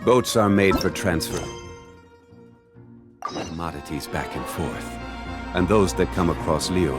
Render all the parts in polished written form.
Boats are made for transfer. Commodities back and forth. And those that come across Leo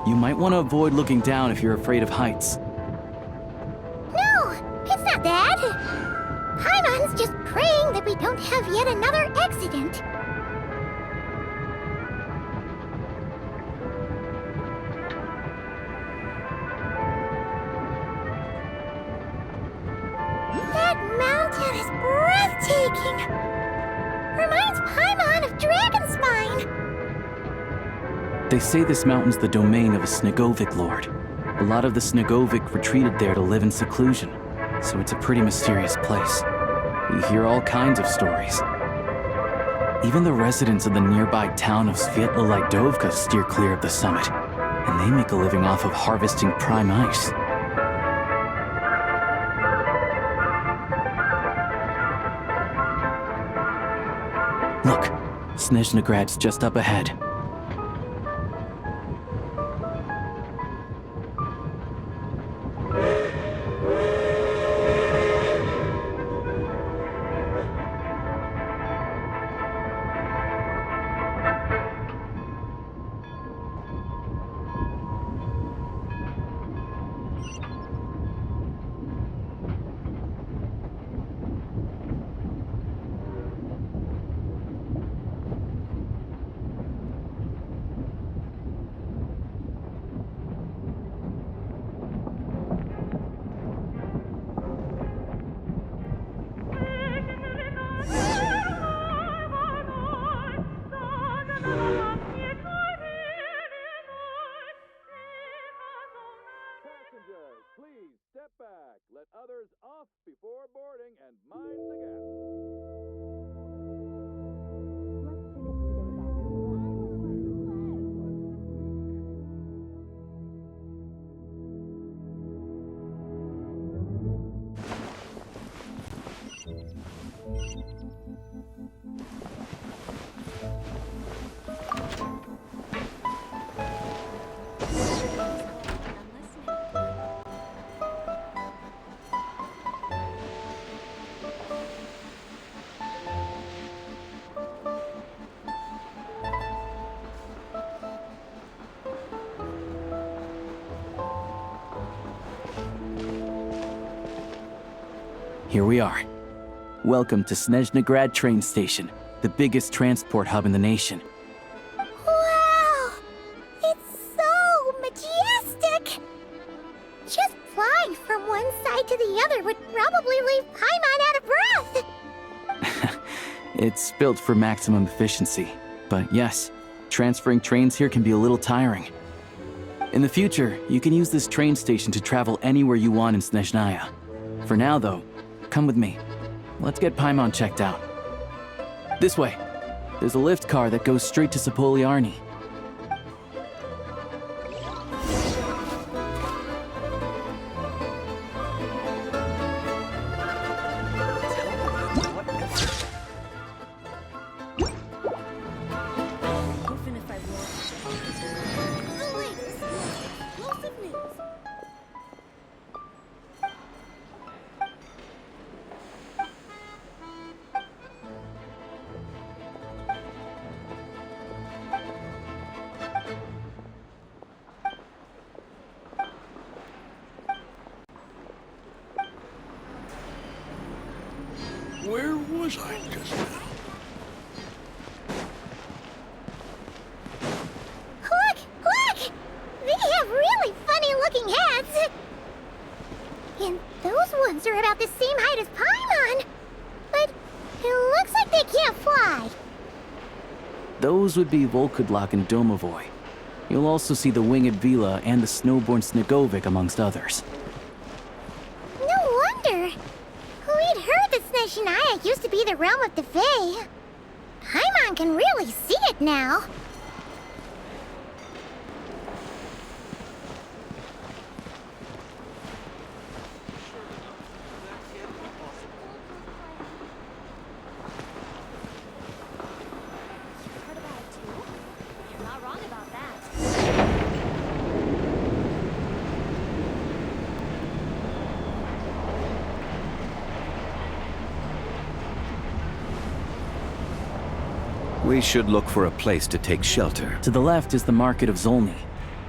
You might want to avoid looking down if you're afraid of heights. No, it's not that. Paimon's just praying that we don't have yet another accident. That mountain is breathtaking. Reminds Paimon of Dragonspine. They say this mountain's the domain of a Snegovic lord. A lot of the Snegovic retreated there to live in seclusion, so it's a pretty mysterious place. You hear all kinds of stories. Even the residents of the nearby town of Svietla Lidovka steer clear of the summit, and they make a living off of harvesting prime ice. Look, Snezhnograd's just up ahead. Please step back. Let others off before boarding and mind the gap. here we are. Welcome to Snezhnograd train station, the biggest transport hub in the nation. Wow! It's so majestic! Just flying from one side to the other would probably leave Paimon out of breath! It's built for maximum efficiency, but yes, transferring trains here can be a little tiring. In the future, you can use this train station to travel anywhere you want in Snezhnaya. For now, though, come with me. Let's get Paimon checked out. This way. There's a lift car that goes straight to Sapoliarny. Where was I just now? Look! Look! They have really funny-looking heads! And those ones are about the same height as Paimon! But it looks like they can't fly! Those would be Volkudlak and Domovoy. You'll also see the winged Vila and the snowborn Snegovic amongst others. No wonder! We'd heard that Snezhnaya used to be the realm of the Fae. Paimon can really see it now. You're not wrong about that. We should look for a place to take shelter. To the left is the market of Zolny.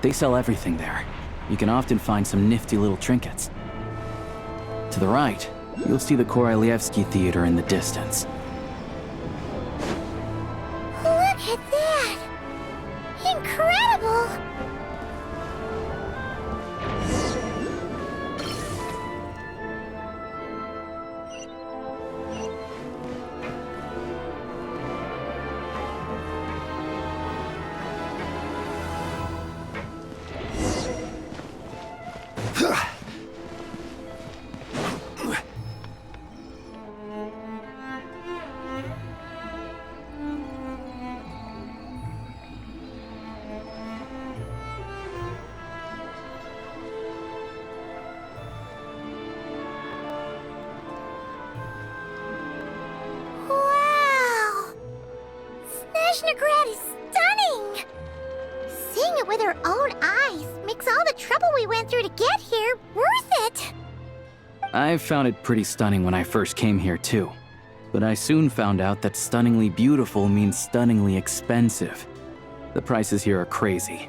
They sell everything there. You can often find some nifty little trinkets. To the right, you'll see the Korolyevsky Theater in the distance. Look at that! Incredible! Wow! Snezhnograd is stunning! Seeing it with our own eyes makes all the trouble we went through to get here worth it! I found it pretty stunning when I first came here too. But I soon found out that stunningly beautiful means stunningly expensive. The prices here are crazy.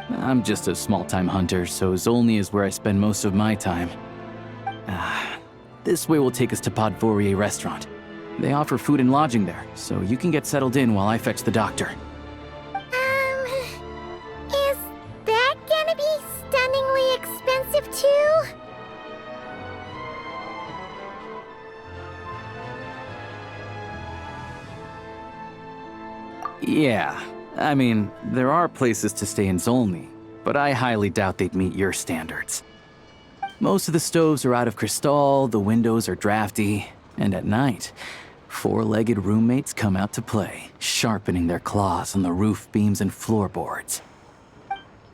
I'm just a small-time hunter, so Zolny is where I spend most of my time. This way will take us to Podvorier restaurant. They offer food and lodging there, so you can get settled in while I fetch the doctor. Is that gonna be stunningly expensive too? Yeah, I mean, there are places to stay in Zolny, but I highly doubt they'd meet your standards. Most of the stoves are out of crystal, the windows are drafty, and at night, four-legged roommates come out to play, sharpening their claws on the roof beams and floorboards.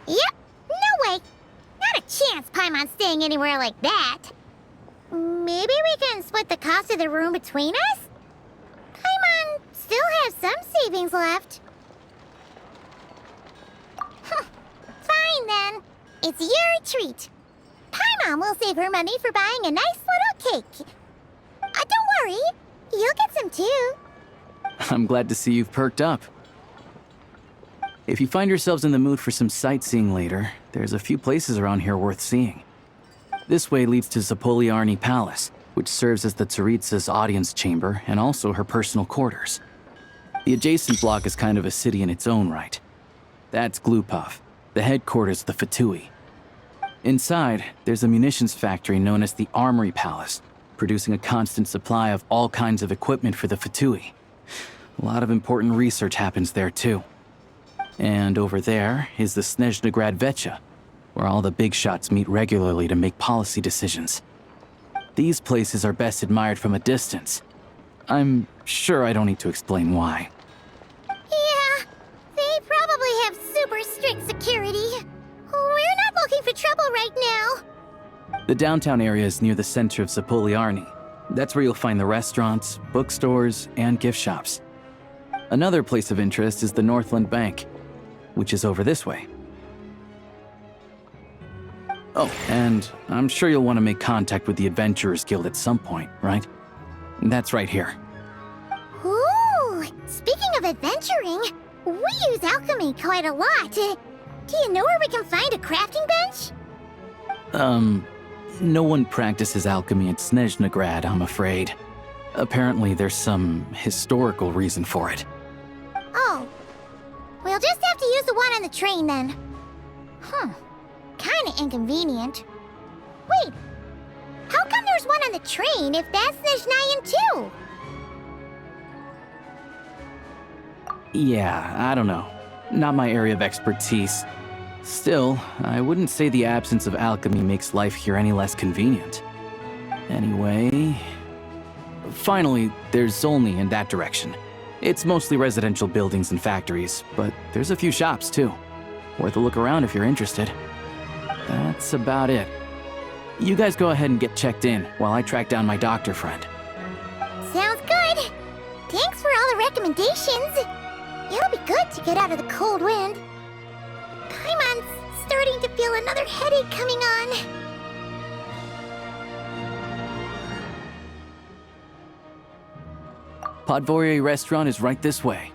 Yep, no way! Not a chance Paimon's staying anywhere like that. Maybe we can split the cost of the room between us? Paimon still has some savings left. Fine then. It's your treat. Paimon will save her money for buying a nice little cake. Don't worry, you'll get some too. I'm glad to see you've perked up. If you find yourselves in the mood for some sightseeing later, there's a few places around here worth seeing. This way leads to Sapoliarny Palace, which serves as the Tsaritsa's audience chamber and also her personal quarters. The adjacent block is kind of a city in its own right. That's Glupov, the headquarters of the Fatui. Inside, there's a munitions factory known as the Armory Palace, producing a constant supply of all kinds of equipment for the Fatui. A lot of important research happens there too. And over there is the Snezhnograd Vecha, where all the big shots meet regularly to make policy decisions. These places are best admired from a distance. I'm sure I don't need to explain why. Yeah, they probably have super strict security. We're not looking for trouble right now. The downtown area is near the center of Zapoliarny. That's where you'll find the restaurants, bookstores, and gift shops. Another place of interest is the Northland Bank, which is over this way. Oh, and I'm sure you'll want to make contact with the Adventurers Guild at some point, right? That's right here. Ooh, speaking of adventuring, we use alchemy quite a lot. Do you know where we can find a crafting bench? No one practices alchemy at Snezhnograd, I'm afraid. Apparently there's some historical reason for it. Oh, we'll just have to use the one on the train then. Kinda inconvenient. Wait, how come there's one on the train if that's Nezhnayan too? Yeah, I don't know. Not my area of expertise. Still, I wouldn't say the absence of alchemy makes life here any less convenient. Anyway... Finally, there's Zolny in that direction. It's mostly residential buildings and factories, but there's a few shops too. Worth a look around if you're interested. That's about it. You guys go ahead and get checked in while I track down my doctor friend. Sounds good. Thanks for all the recommendations. It'll be good to get out of the cold wind. Paimon's starting to feel another headache coming on. Podvorye restaurant is right this way.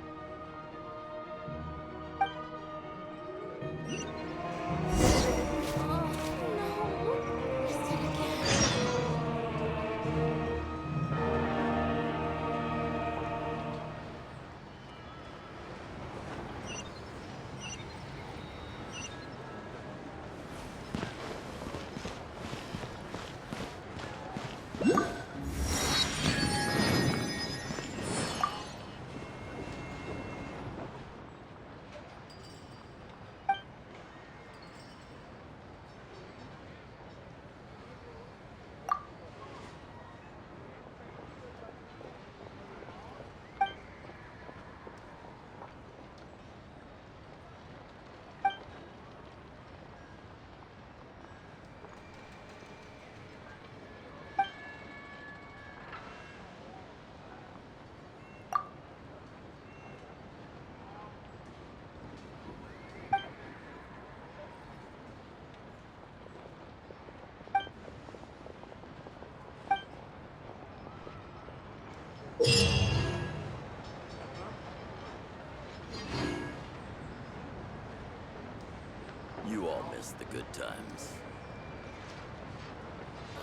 You all missed the good times.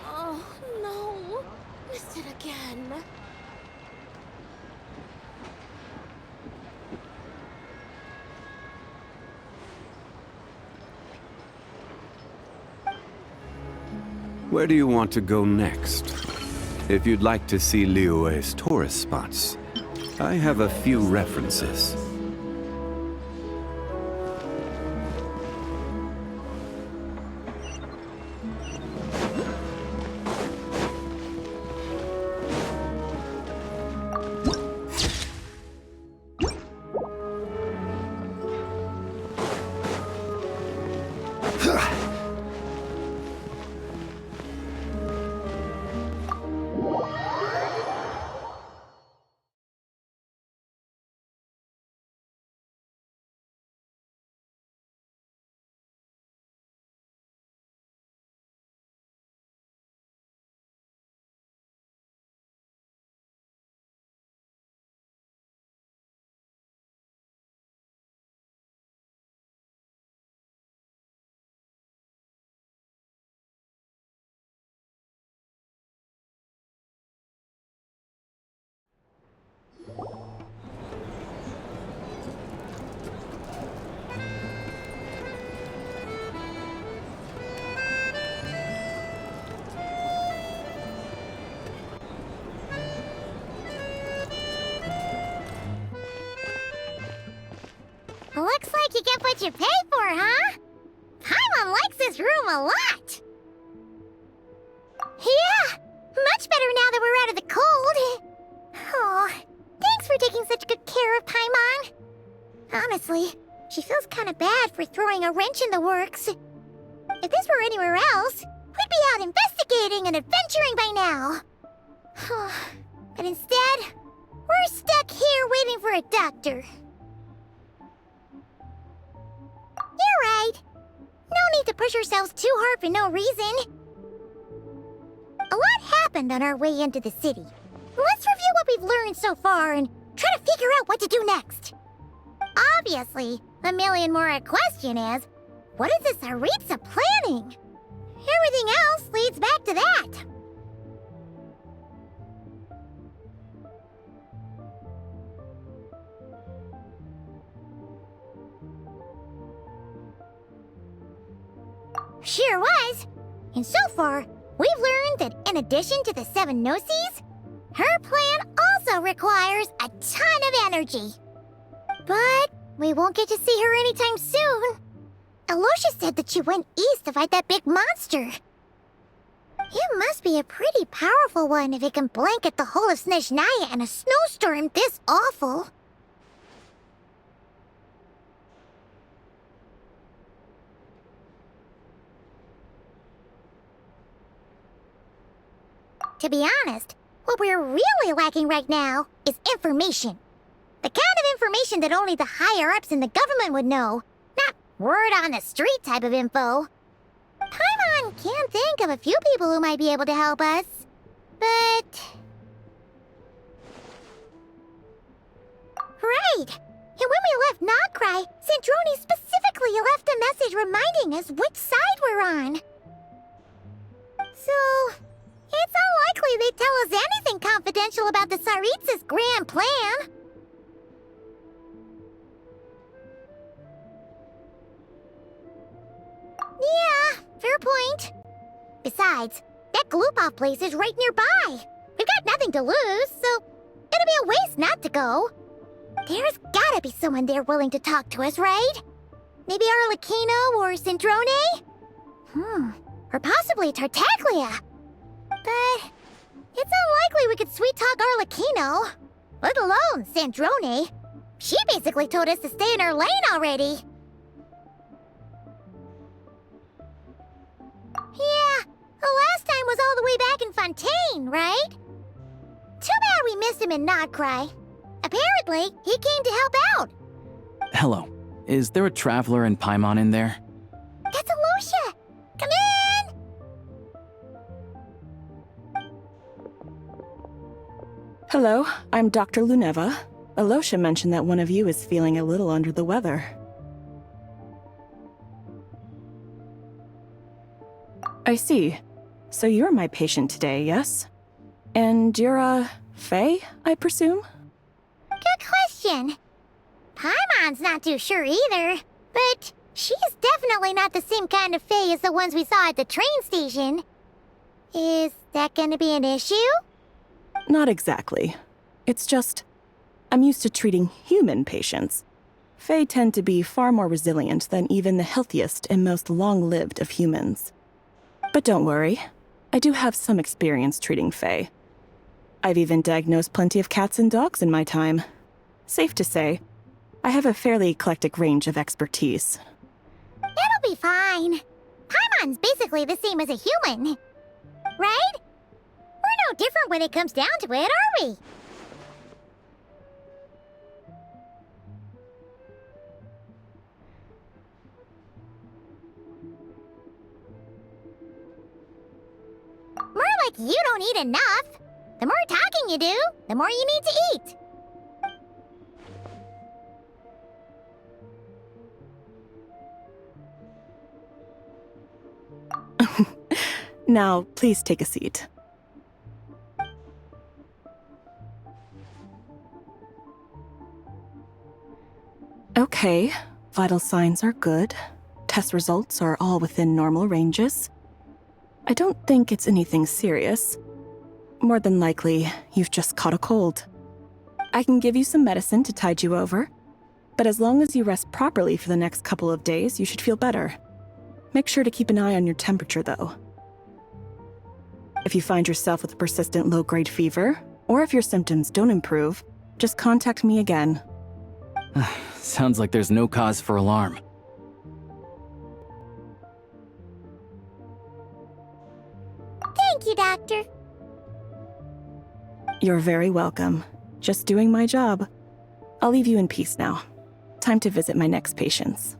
Oh, no. Missed it again. Where do you want to go next? If you'd like to see Liyue's tourist spots, I have a few references. what you pay for, huh? Paimon likes this room a lot. Yeah, much better now that we're out of the cold. Oh, thanks for taking such good care of Paimon. Honestly, she feels kind of bad for throwing a wrench in the works. If this were anywhere else, we'd be out investigating and adventuring by now. But instead, we're stuck here waiting for a doctor. You're right. No need to push ourselves too hard for no reason. A lot happened on our way into the city. Let's review what we've learned so far and try to figure out what to do next. Obviously, the million more question is, what is this Tsaritsa planning? Everything else leads back to that. Sure was. And so far, we've learned that in addition to the 7 Gnosis, her plan also requires a ton of energy. But we won't get to see her anytime soon. Alosha said that she went east to fight that big monster. It must be a pretty powerful one if it can blanket the whole of Snezhnaya in a snowstorm this awful. To be honest, what we're really lacking right now is information. The kind of information that only the higher-ups in the government would know, not word-on-the-street type of info. Paimon can think of a few people who might be able to help us, but... Right! And when we left Nogcry, Sandrone specifically left a message reminding us which side we're on. So... it's unlikely they'd tell us anything confidential about the Tsaritsa's grand plan. Yeah, fair point. Besides, that Gloop-Off place is right nearby. We've got nothing to lose, so it'll be a waste not to go. There's gotta be someone there willing to talk to us, right? Maybe Arlecchino or Sandrone? Or possibly Tartaglia. But it's unlikely we could sweet-talk Arlecchino, let alone Sandrone. She basically told us to stay in her lane already. Yeah, the last time was all the way back in Fontaine, right? Too bad we missed him in Nogcry. Apparently, he came to help out. Hello. Is there a traveler and Paimon in there? That's Alosha! Come in! Hello, I'm Dr. Luneva. Alosha mentioned that one of you is feeling a little under the weather. I see. So you're my patient today, yes? And you're, Faye, I presume? Good question. Paimon's not too sure either, but she's definitely not the same kind of Fae as the ones we saw at the train station. Is that gonna be an issue? Not exactly. It's just, I'm used to treating human patients. Fae tend to be far more resilient than even the healthiest and most long-lived of humans. But don't worry, I do have some experience treating Fae. I've even diagnosed plenty of cats and dogs in my time. Safe to say, I have a fairly eclectic range of expertise. It'll be fine. Paimon's basically the same as a human. Right? We're no different when it comes down to it, are we? More like you don't eat enough. The more talking you do, the more you need to eat. Now, please take a seat. Okay, vital signs are good. Test results are all within normal ranges. I don't think it's anything serious. More than likely, you've just caught a cold. I can give you some medicine to tide you over. But as long as you rest properly for the next couple of days, you should feel better. Make sure to keep an eye on your temperature, though. If you find yourself with a persistent low-grade fever, or if your symptoms don't improve, just contact me again. Sounds like there's no cause for alarm. Thank you, Doctor. You're very welcome. Just doing my job. I'll leave you in peace now. Time to visit my next patients.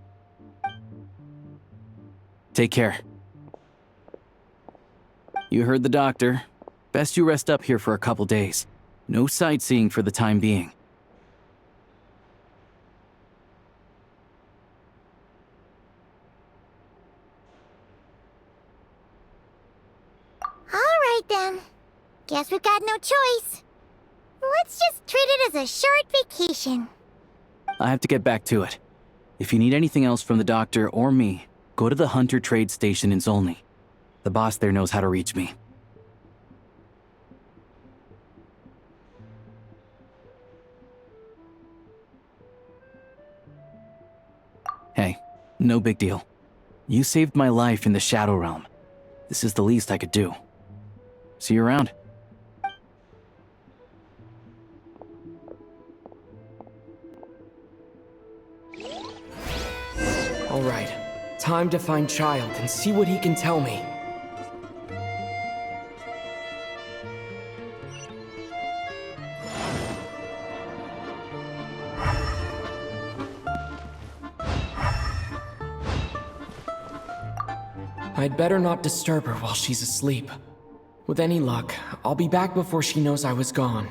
Take care. You heard the doctor. Best you rest up here for a couple days. No sightseeing for the time being. All right, then. Guess we've got no choice. Let's just treat it as a short vacation. I have to get back to it. If you need anything else from the doctor or me, go to the Hunter Trade Station in Zolny. The boss there knows how to reach me. Hey, no big deal. You saved my life in the Shadow Realm. This is the least I could do. See you around. All right, time to find Child and see what he can tell me. I'd better not disturb her while she's asleep. With any luck, I'll be back before she knows I was gone.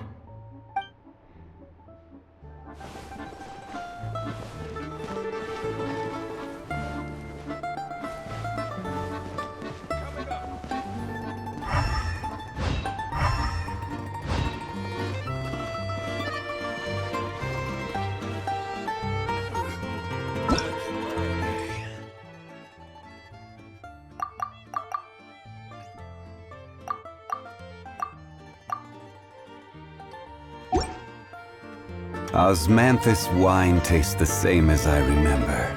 Osmanthus wine tastes the same as I remember.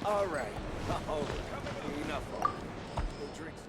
All right. Oh, enough. The drinks.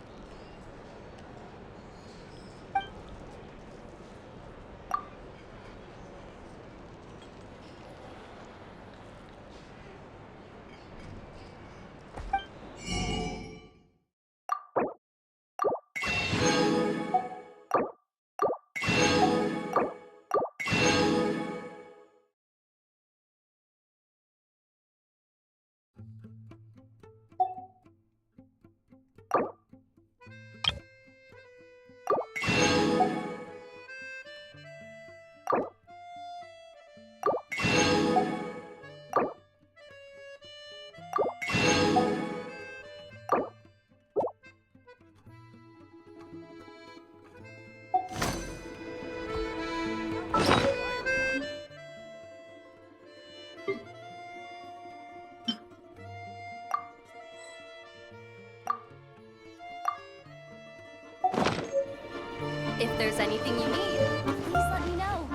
If there's anything you need, please let me know.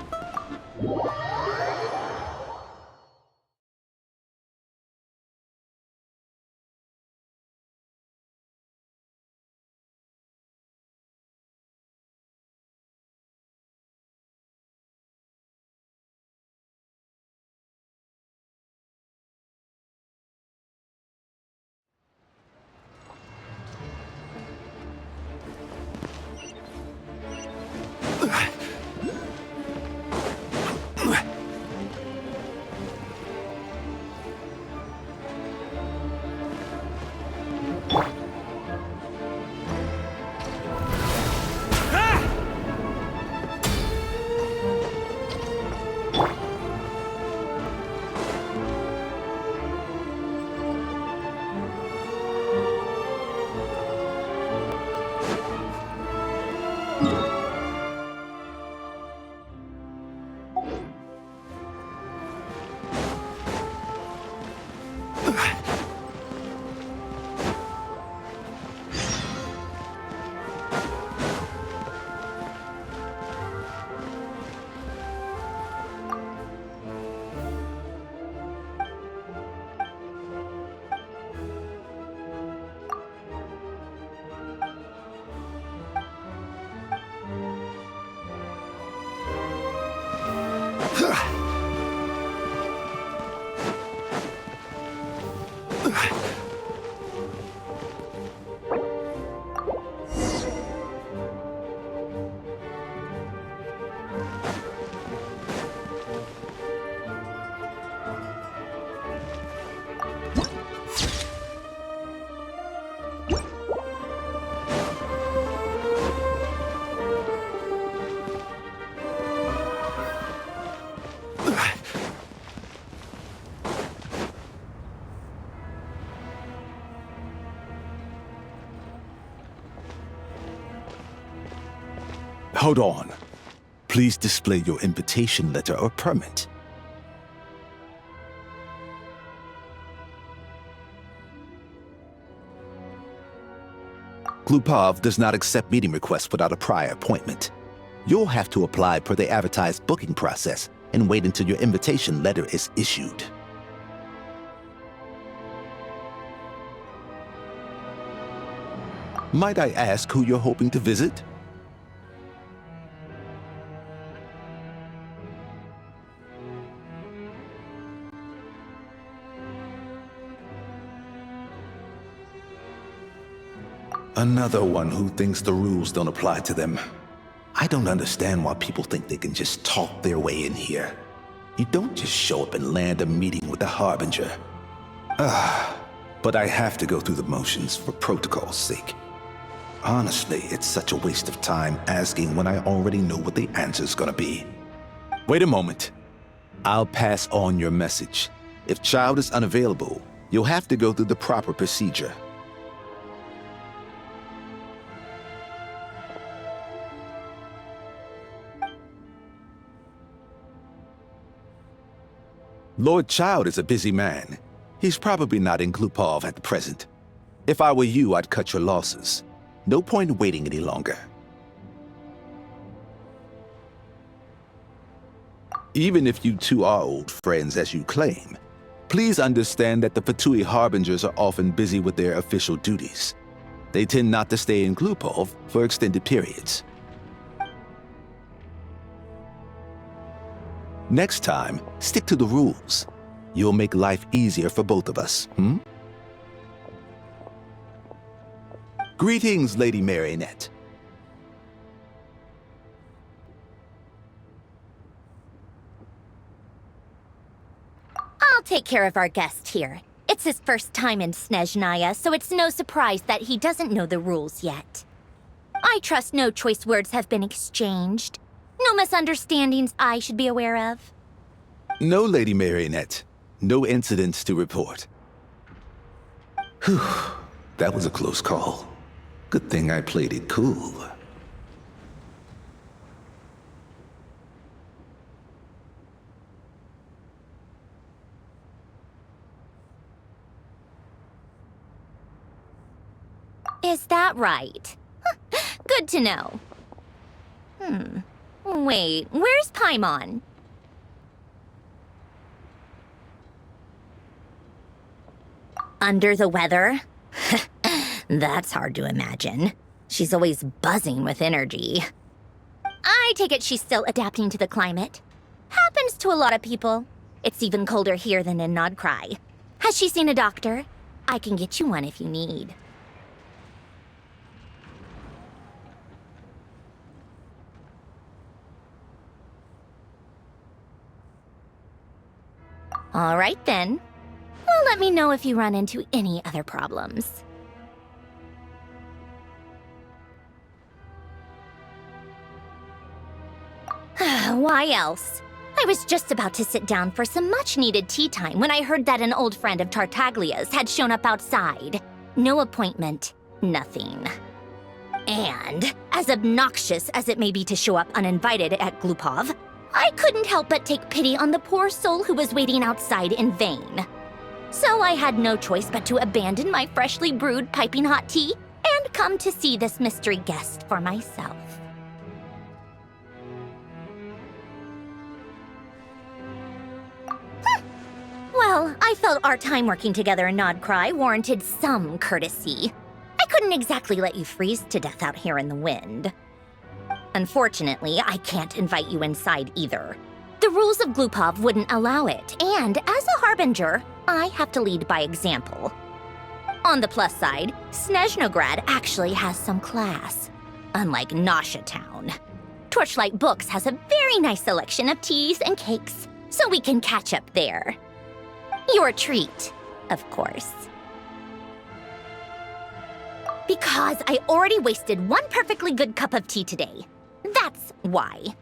Hold on. Please display your invitation letter or permit. Glupov does not accept meeting requests without a prior appointment. You'll have to apply per the advertised booking process and wait until your invitation letter is issued. Might I ask who you're hoping to visit? Another one who thinks the rules don't apply to them. I don't understand why people think they can just talk their way in here. You don't just show up and land a meeting with the Harbinger. But I have to go through the motions for protocol's sake. Honestly, it's such a waste of time asking when I already know what the answer's gonna be. Wait a moment. I'll pass on your message. If child is unavailable, you'll have to go through the proper procedure. Lord Child is a busy man. He's probably not in Glupov at the present. If I were you, I'd cut your losses. No point in waiting any longer. Even if you two are old friends as you claim, please understand that the Fatui Harbingers are often busy with their official duties. They tend not to stay in Glupov for extended periods. Next time, stick to the rules. You'll make life easier for both of us, Greetings, Lady Marionette. I'll take care of our guest here. It's his first time in Snezhnaya, so it's no surprise that he doesn't know the rules yet. I trust no choice words have been exchanged. No misunderstandings I should be aware of. No, Lady Marionette. No incidents to report. Whew, that was a close call. Good thing I played it cool. Is that right? Good to know. Wait, where's Paimon? Under the weather? That's hard to imagine. She's always buzzing with energy. I take it she's still adapting to the climate. Happens to a lot of people. It's even colder here than in Nodcry. Has she seen a doctor? I can get you one if you need. All right then. Well, let me know if you run into any other problems. Why else? I was just about to sit down for some much-needed tea time when I heard that an old friend of Tartaglia's had shown up outside. No appointment, nothing. And, as obnoxious as it may be to show up uninvited at Glupov, I couldn't help but take pity on the poor soul who was waiting outside in vain. So I had no choice but to abandon my freshly brewed piping hot tea and come to see this mystery guest for myself. Well, I felt our time working together in Nodcry warranted some courtesy. I couldn't exactly let you freeze to death out here in the wind. Unfortunately, I can't invite you inside either. The rules of Glupov wouldn't allow it, and as a Harbinger, I have to lead by example. On the plus side, Snezhnograd actually has some class, unlike Nasha Town. Torchlight Books has a very nice selection of teas and cakes, so we can catch up there. Your treat, of course. Because I already wasted one perfectly good cup of tea today. That's why.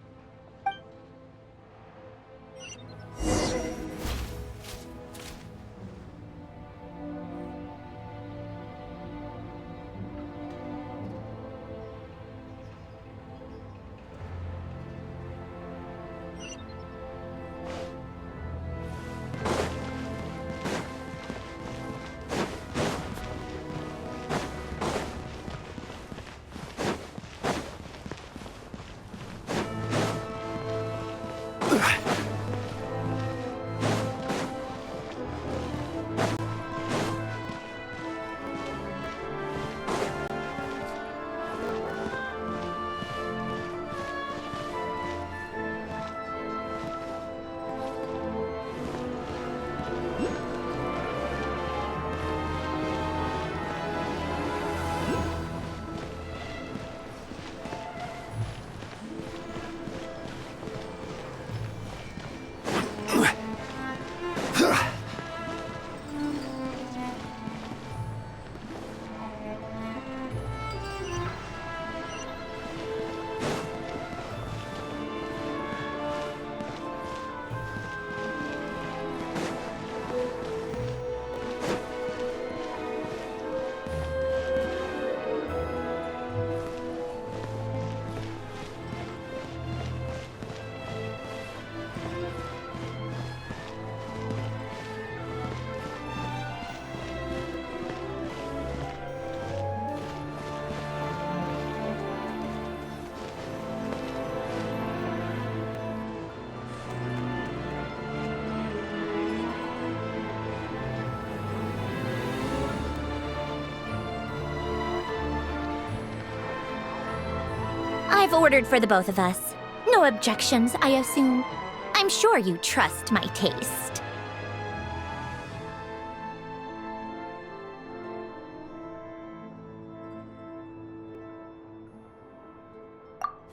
I've ordered for the both of us. No objections, I assume. I'm sure you trust my taste.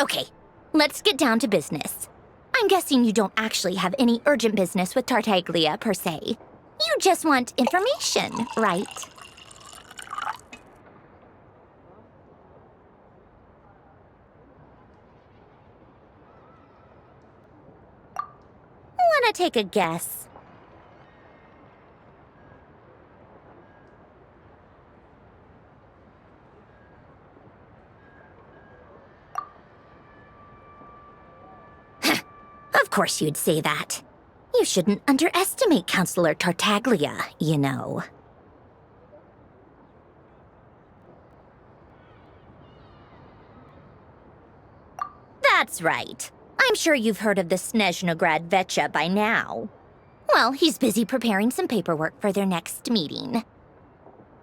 Okay, let's get down to business. I'm guessing you don't actually have any urgent business with Tartaglia, per se. You just want information, right? Wanna take a guess? Of course you'd say that. You shouldn't underestimate Counselor Tartaglia, you know. That's right. I'm sure you've heard of the Snezhnograd Vecha by now. Well, he's busy preparing some paperwork for their next meeting.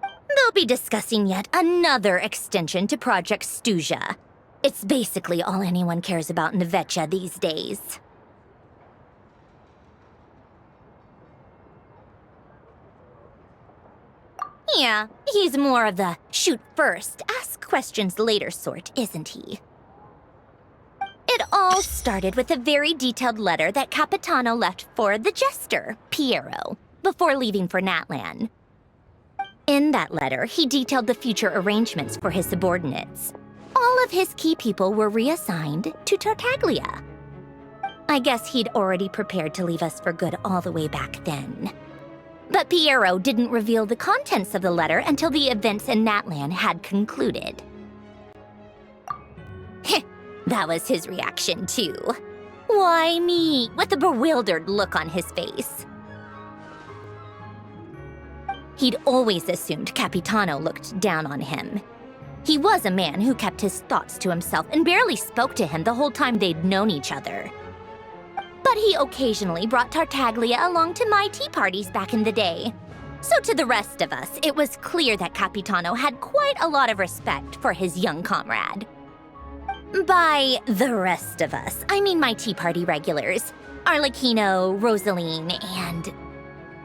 They'll be discussing yet another extension to Project Stuja. It's basically all anyone cares about in the Vecha these days. Yeah, he's more of the shoot first, ask questions later sort, isn't he? It all started with a very detailed letter that Capitano left for the jester, Piero, before leaving for Natlan. In that letter, he detailed the future arrangements for his subordinates. All of his key people were reassigned to Tartaglia. I guess he'd already prepared to leave us for good all the way back then. But Piero didn't reveal the contents of the letter until the events in Natlan had concluded. That was his reaction, too. Why me? With a bewildered look on his face. He'd always assumed Capitano looked down on him. He was a man who kept his thoughts to himself and barely spoke to him the whole time they'd known each other. But he occasionally brought Tartaglia along to my tea parties back in the day. So to the rest of us, it was clear that Capitano had quite a lot of respect for his young comrade. By the rest of us, I mean my tea party regulars. Arlecchino, Rosaline, and...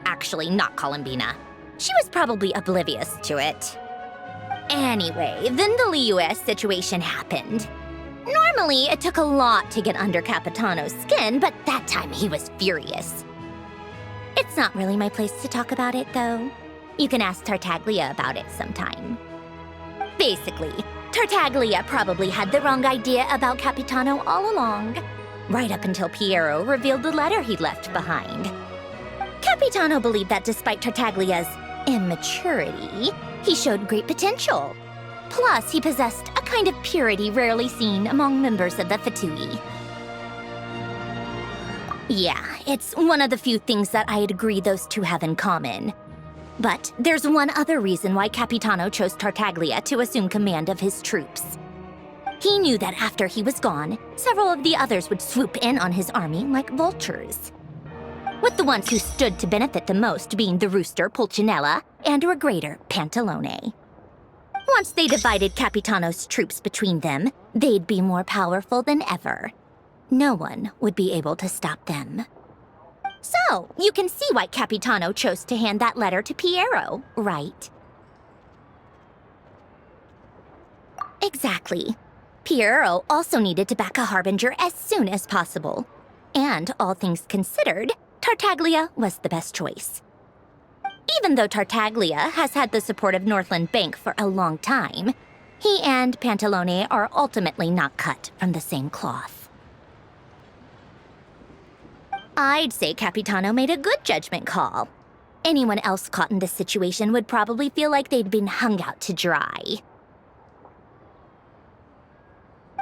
actually, not Columbina. She was probably oblivious to it. Anyway, then the Liues situation happened. Normally, it took a lot to get under Capitano's skin, but that time he was furious. It's not really my place to talk about it, though. You can ask Tartaglia about it sometime. Basically, Tartaglia probably had the wrong idea about Capitano all along, right up until Piero revealed the letter he'd left behind. Capitano believed that despite Tartaglia's immaturity, he showed great potential. Plus, he possessed a kind of purity rarely seen among members of the Fatui. Yeah, it's one of the few things that I'd agree those two have in common. But there's one other reason why Capitano chose Tartaglia to assume command of his troops. He knew that after he was gone, several of the others would swoop in on his army like vultures. With the ones who stood to benefit the most being the rooster Pulcinella and Regrator Pantalone. Once they divided Capitano's troops between them, they'd be more powerful than ever. No one would be able to stop them. So, you can see why Capitano chose to hand that letter to Piero, right? Exactly. Piero also needed to back a harbinger as soon as possible. And, all things considered, Tartaglia was the best choice. Even though Tartaglia has had the support of Northland Bank for a long time, he and Pantalone are ultimately not cut from the same cloth. I'd say Capitano made a good judgment call. Anyone else caught in this situation would probably feel like they'd been hung out to dry.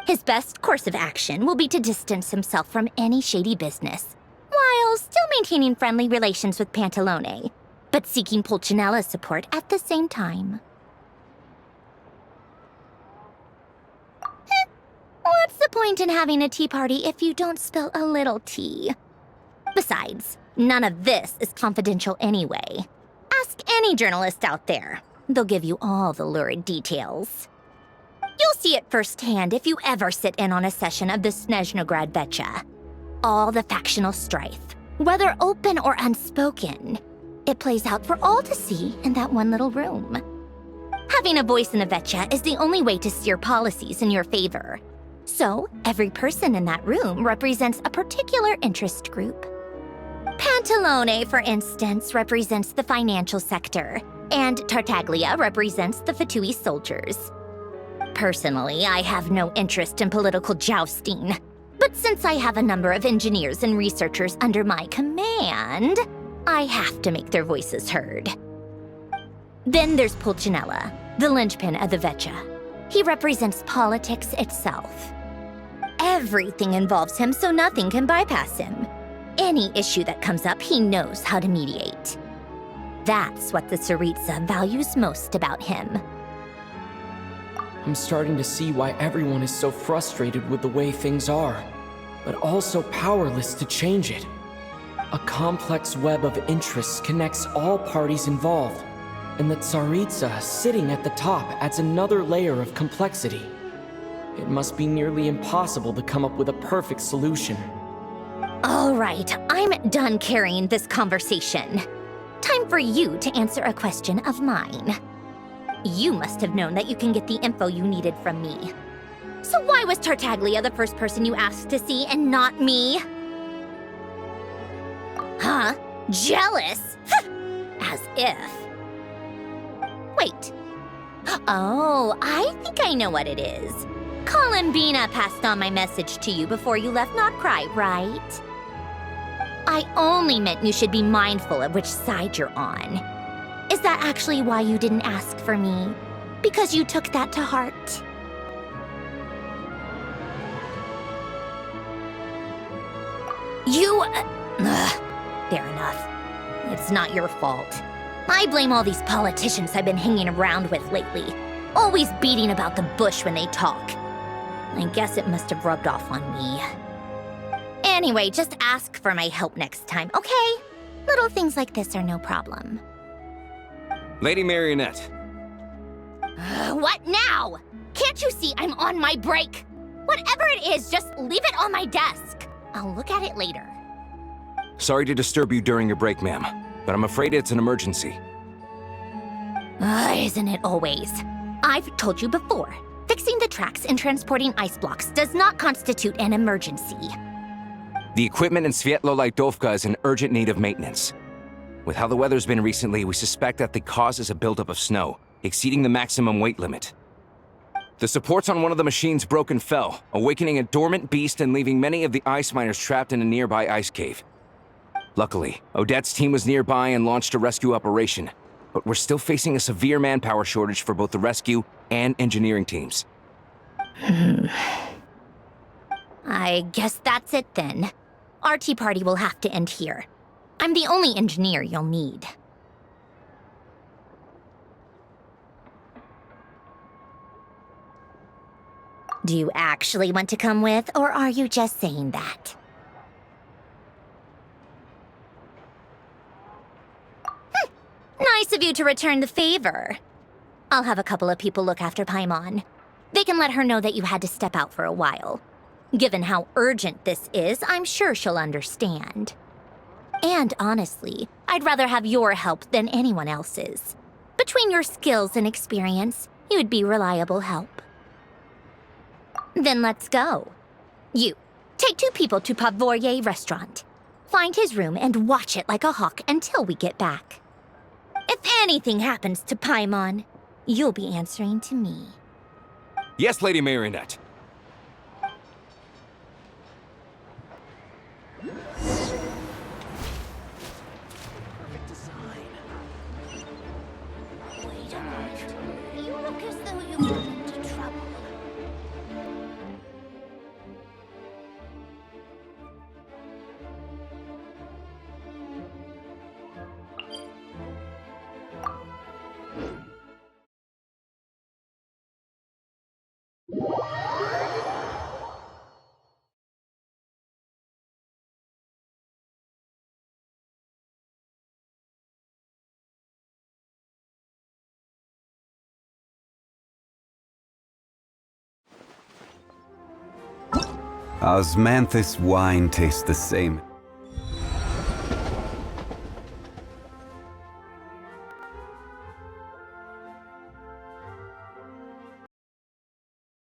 His best course of action will be to distance himself from any shady business, while still maintaining friendly relations with Pantalone, but seeking Pulcinella's support at the same time. What's the point in having a tea party if you don't spill a little tea? Besides, none of this is confidential anyway. Ask any journalist out there. They'll give you all the lurid details. You'll see it firsthand if you ever sit in on a session of the Snezhnograd Vecha. All the factional strife, whether open or unspoken, it plays out for all to see in that one little room. Having a voice in the Vecha is the only way to steer policies in your favor. So, every person in that room represents a particular interest group. Pantalone, for instance, represents the financial sector, and Tartaglia represents the Fatui soldiers. Personally, I have no interest in political jousting, but since I have a number of engineers and researchers under my command, I have to make their voices heard. Then there's Pulcinella, the linchpin of the Vecha. He represents politics itself. Everything involves him, so nothing can bypass him. Any issue that comes up, he knows how to mediate. That's what the Tsaritsa values most about him. I'm starting to see why everyone is so frustrated with the way things are, but also powerless to change it. A complex web of interests connects all parties involved, and the Tsaritsa sitting at the top adds another layer of complexity. It must be nearly impossible to come up with a perfect solution. All right, I'm done carrying this conversation. Time for you to answer a question of mine. You must have known that you can get the info you needed from me. So why was Tartaglia the first person you asked to see and not me? Huh? Jealous? As if. Wait. Oh, I think I know what it is. Columbina passed on my message to you before you left Notcry, right? I only meant you should be mindful of which side you're on. Is that actually why you didn't ask for me? Because you took that to heart? Fair enough. It's not your fault. I blame all these politicians I've been hanging around with lately. Always beating about the bush when they talk. I guess it must have rubbed off on me. Anyway, just ask for my help next time, okay? Little things like this are no problem. Lady Marionette. What now? Can't you see I'm on my break? Whatever it is, just leave it on my desk. I'll look at it later. Sorry to disturb you during your break, ma'am, but I'm afraid it's an emergency. Isn't it always? I've told you before, fixing the tracks and transporting ice blocks does not constitute an emergency. The equipment in Svietlo-Lidovka is in urgent need of maintenance. With how the weather's been recently, we suspect that the cause is a buildup of snow, exceeding the maximum weight limit. The supports on one of the machines broke and fell, awakening a dormant beast and leaving many of the ice miners trapped in a nearby ice cave. Luckily, Odette's team was nearby and launched a rescue operation, but we're still facing a severe manpower shortage for both the rescue and engineering teams. I guess that's it then. Our tea party will have to end here. I'm the only engineer you'll need. Do you actually want to come with, or are you just saying that? Nice of you to return the favor. I'll have a couple of people look after Paimon. They can let her know that you had to step out for a while. Given how urgent this is, I'm sure she'll understand. And honestly, I'd rather have your help than anyone else's. Between your skills and experience, you'd be reliable help. Then let's go. You, take 2 people to Pavorier restaurant. Find his room and watch it like a hawk until we get back. If anything happens to Paimon, you'll be answering to me. Yes, Lady Marionette. Perfect design. Wait a minute. You look as though you got into trouble. Osmanthus wine tastes the same.